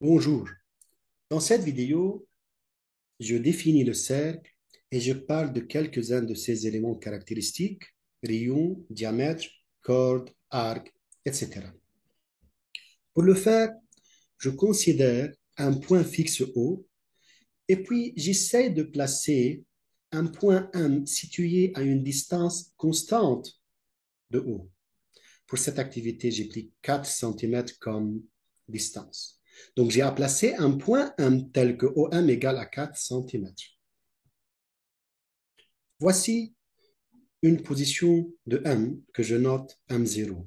Bonjour. Dans cette vidéo, je définis le cercle et je parle de quelques-uns de ses éléments caractéristiques, rayon, diamètre, corde, arc, etc. Pour le faire, je considère un point fixe O et puis j'essaie de placer un point M situé à une distance constante de O. Pour cette activité, j'ai pris 4 cm comme distance. Donc, j'ai à placer un point M tel que OM égale à 4 cm. Voici une position de M que je note M0.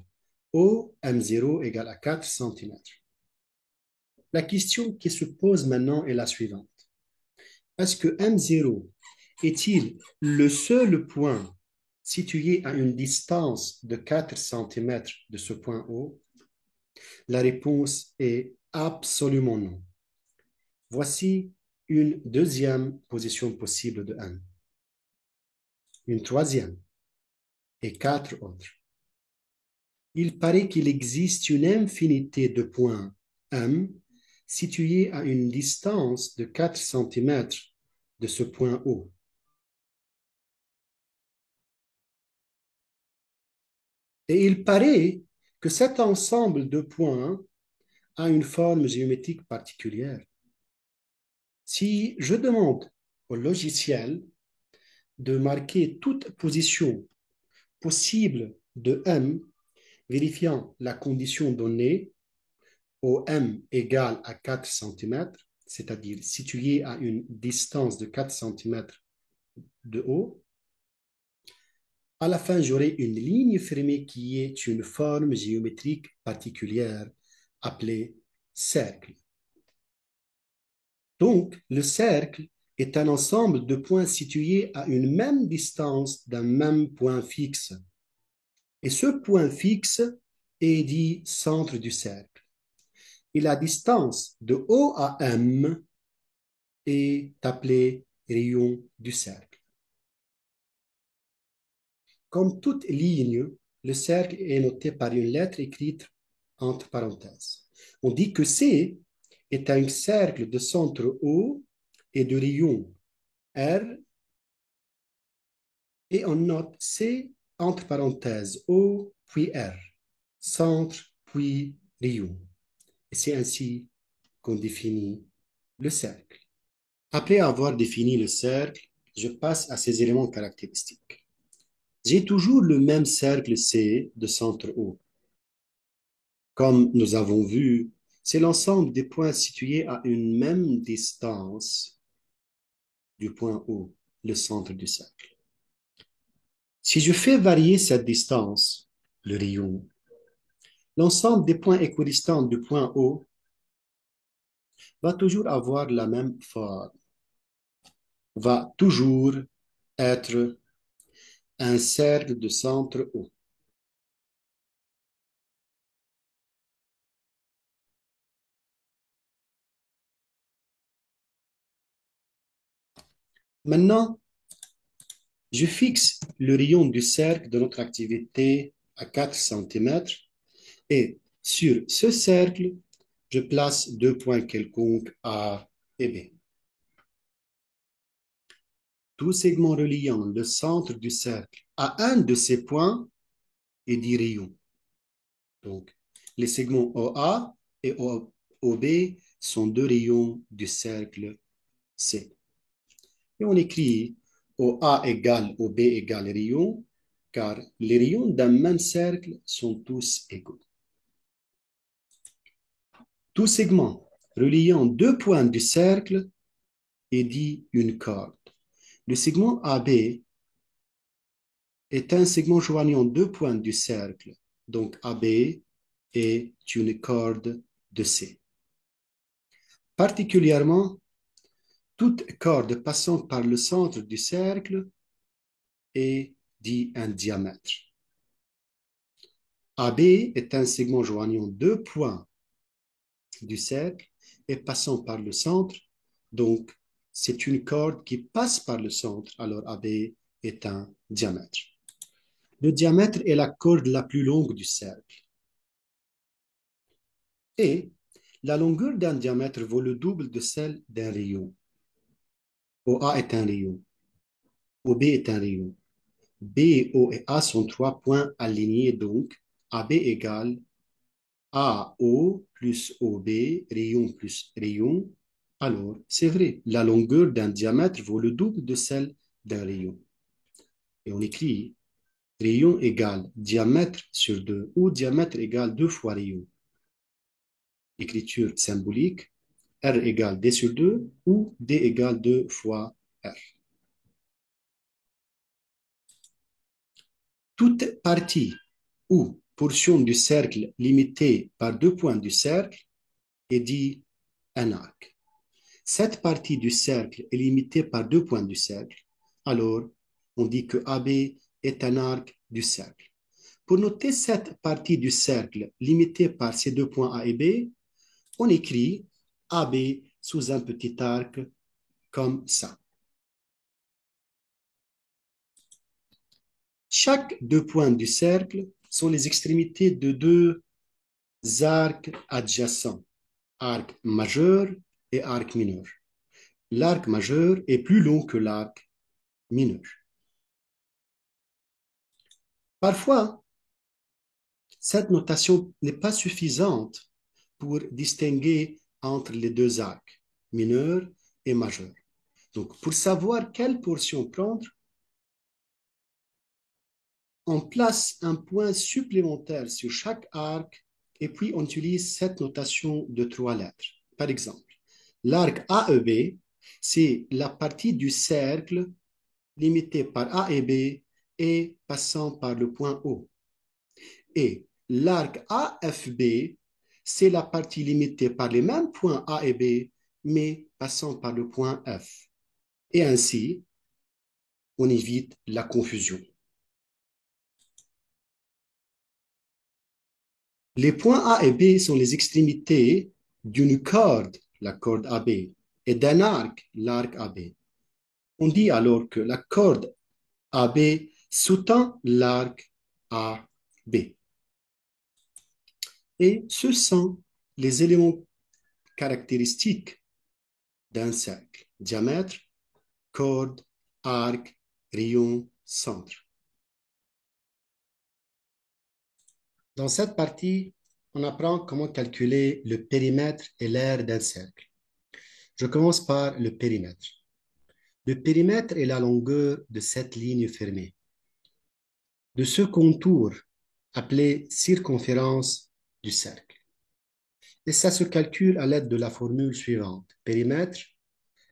O M0 égale à 4 cm. La question qui se pose maintenant est la suivante. Est-ce que M0 est-il le seul point situé à une distance de 4 cm de ce point O? La réponse est absolument non. Voici une deuxième position possible de M, une troisième et 4 autres. Il paraît qu'il existe une infinité de points M situés à une distance de 4 cm de ce point O. Et il paraît que cet ensemble de points a une forme géométrique particulière. Si je demande au logiciel de marquer toute position possible de M, vérifiant la condition donnée, OM égale à 4 cm, c'est-à-dire situé à une distance de 4 cm de haut, à la fin, j'aurai une ligne fermée qui est une forme géométrique particulière appelée cercle. Donc, le cercle est un ensemble de points situés à une même distance d'un même point fixe. Et ce point fixe est dit centre du cercle. Et la distance de O à M est appelée rayon du cercle. Comme toute ligne, le cercle est noté par une lettre écrite entre parenthèses. On dit que C est un cercle de centre O et de rayon R, et on note C entre parenthèses O puis R, centre puis rayon. Et c'est ainsi qu'on définit le cercle. Après avoir défini le cercle, je passe à ses éléments caractéristiques. J'ai toujours le même cercle C de centre O. Comme nous avons vu, c'est l'ensemble des points situés à une même distance du point O, le centre du cercle. Si je fais varier cette distance, le rayon, l'ensemble des points équidistants du point O va toujours avoir la même forme, va toujours être un cercle de centre O. Maintenant, je fixe le rayon du cercle de notre activité à 4 cm et sur ce cercle, je place deux points quelconques A et B. Tout segment reliant le centre du cercle à un de ces points est dit rayon. Donc, les segments OA et OB sont deux rayons du cercle C. Et on écrit OA égale OB égale rayon, car les rayons d'un même cercle sont tous égaux. Tout segment reliant deux points du cercle est dit une corde. Le segment AB est un segment joignant deux points du cercle, donc AB est une corde de C. Particulièrement, toute corde passant par le centre du cercle est dit un diamètre. AB est un segment joignant deux points du cercle et passant par le centre, donc c'est une corde qui passe par le centre, alors AB est un diamètre. Le diamètre est la corde la plus longue du cercle. Et La longueur d'un diamètre vaut le double de celle d'un rayon. OA est un rayon. OB est un rayon. B, O et A sont trois points alignés, donc AB égale AO plus OB, rayon plus rayon. Alors, c'est vrai, la longueur d'un diamètre vaut le double de celle d'un rayon. Et on écrit rayon égale diamètre sur 2 ou diamètre égale 2 fois rayon. Écriture symbolique, R égale D sur 2 ou D égale 2 fois R. Toute partie ou portion du cercle limitée par deux points du cercle est dit un arc. Cette partie du cercle est limitée par deux points du cercle. Alors, on dit que AB est un arc du cercle. Pour noter cette partie du cercle limitée par ces deux points A et B, on écrit AB sous un petit arc comme ça. Chaque deux points du cercle sont les extrémités de deux arcs adjacents, arc majeur et arc mineur. L'arc majeur est plus long que l'arc mineur. Parfois, cette notation n'est pas suffisante pour distinguer entre les deux arcs, mineur et majeur. Donc, pour savoir quelle portion prendre, on place un point supplémentaire sur chaque arc et puis on utilise cette notation de trois lettres. Par exemple, l'arc AEB, c'est la partie du cercle limitée par A et B et passant par le point O. Et l'arc AFB, c'est la partie limitée par les mêmes points A et B, mais passant par le point F. Et ainsi, on évite la confusion. Les points A et B sont les extrémités d'une corde, la corde AB, et d'un arc, l'arc AB. On dit alors que la corde AB sous-tend l'arc AB. Et ce sont les éléments caractéristiques d'un cercle. Diamètre, corde, arc, rayon, centre. Dans cette partie, on apprend comment calculer le périmètre et l'aire d'un cercle. Je commence par le périmètre. Le périmètre est la longueur de cette ligne fermée, de ce contour appelé circonférence du cercle. Et ça se calcule à l'aide de la formule suivante. Périmètre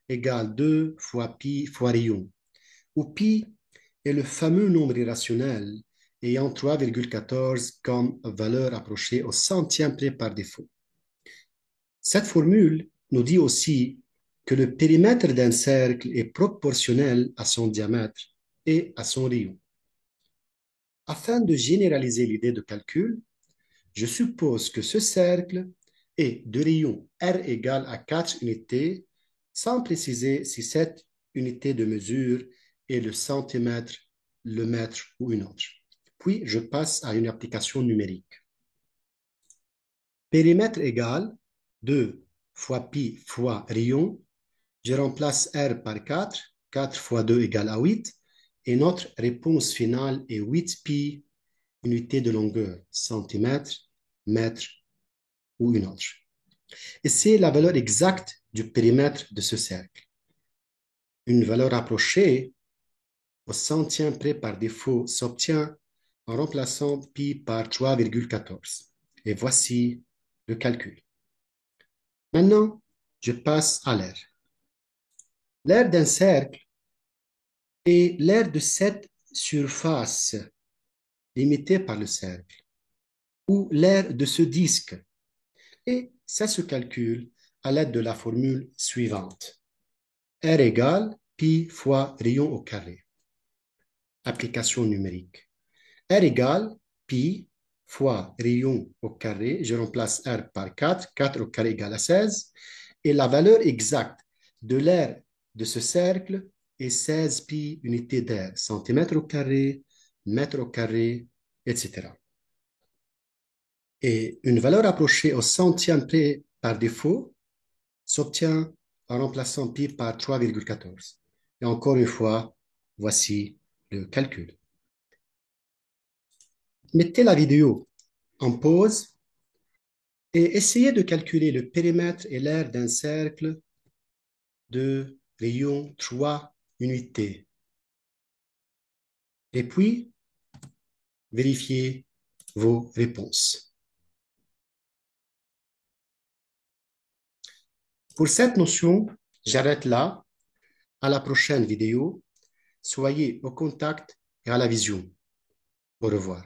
égale 2 fois pi fois rayon, où pi est le fameux nombre irrationnel ayant 3,14 comme valeur approchée au centième près par défaut. Cette formule nous dit aussi que le périmètre d'un cercle est proportionnel à son diamètre et à son rayon. Afin de généraliser l'idée de calcul, je suppose que ce cercle est de rayon R égale à 4 unités, sans préciser si cette unité de mesure est le centimètre, le mètre ou une autre. Puis, je passe à une application numérique. Périmètre égale 2 fois pi fois rayon. Je remplace R par 4. 4 fois 2 égale à 8. Et notre réponse finale est 8 pi, unité de longueur, centimètre, mètre ou une autre. Et c'est la valeur exacte du périmètre de ce cercle. Une valeur approchée au centième près par défaut s'obtient en remplaçant pi par 3,14. Et voici le calcul. Maintenant, je passe à l'aire. L'aire d'un cercle est l'aire de cette surface limitée par le cercle, ou l'aire de ce disque. Et ça se calcule à l'aide de la formule suivante. R égale pi fois rayon au carré. Application numérique. R égale pi fois rayon au carré. Je remplace R par 4. 4 au carré égale à 16. Et la valeur exacte de l'aire de ce cercle est 16 pi unité d'air, centimètre au carré, mètre au carré, etc. Et une valeur approchée au centième près par défaut s'obtient en remplaçant pi par 3,14. Et encore une fois, voici le calcul. Mettez la vidéo en pause et essayez de calculer le périmètre et l'aire d'un cercle de rayon 3 unités. Et puis, vérifiez vos réponses. Pour cette notion, j'arrête là. À la prochaine vidéo. Soyez au contact et à la vision. Au revoir.